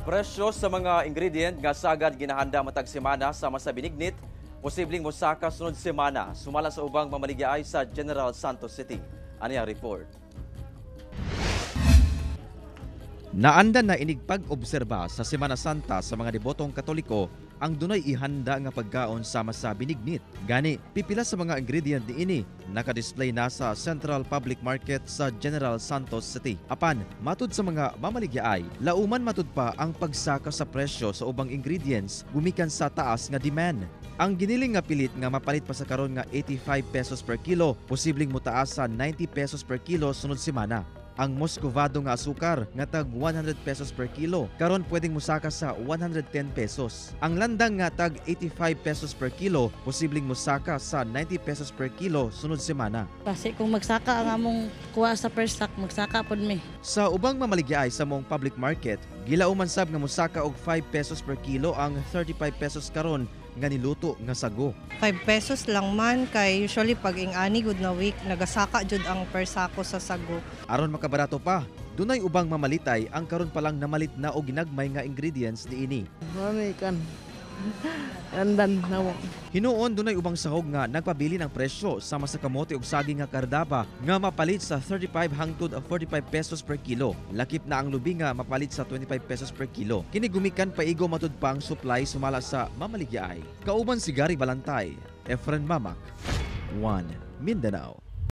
Presyo sa mga ingredient nga sagad ginahanda matag semana sama sa binignit, posibleng mosaka sunod semana sumala sa ubang mamaligyaay sa General Santos City. Ani ang report. Naandan na inig pag-obserba sa Semana Santa sa mga debotong Katoliko ang dunay ihanda nga pagkaon sama sa binignit. Gani, pipila sa mga ingredient niini naka-display na sa Central Public Market sa General Santos City. Apan, matud sa mga mamaligyaay, lauman matud pa ang pagsaka sa presyo sa ubang ingredients gumikan sa taas nga demand. Ang giniling nga pilit nga mapalit pa sa karon nga 85 pesos per kilo, posibleng mutaas sa 90 pesos per kilo sunod semana. Ang Moscovado nga asukar nga tag 100 pesos per kilo, karon pwedeng musaka sa 110 pesos. Ang landang nga tag 85 pesos per kilo, posibleng musaka sa 90 pesos per kilo sunod semana. Kasi kung magsaka ang among kuha sa per sack, magsaka pod mi. Sa ubang mamaligyaay sa mong public market, gilauman sab nga musaka og 5 pesos per kilo ang 35 pesos karon nga niluto nga sago. 5 pesos lang man kay usually pag ing-ani good na week nagasaka jud ang per sako sa sago. Aron makabarato pa, dunay ubang mamalitay ang karon pa lang namalit na og ginagmay nga ingredients niini. Mami kan. Andan nawo. Hinuon dunay ubang sahog nga nagpabili ng presyo sama sa kamote ug saging nga kardaba nga mapalit sa 35 hangtod 45 pesos per kilo. Lakip na ang lubi nga mapalit sa 25 pesos per kilo. Kini gumikan paigo matud pa ang supply sumala sa mamaligyaay. Kauban si Gary Balantay, Efren Mamak, 1 Mindanao.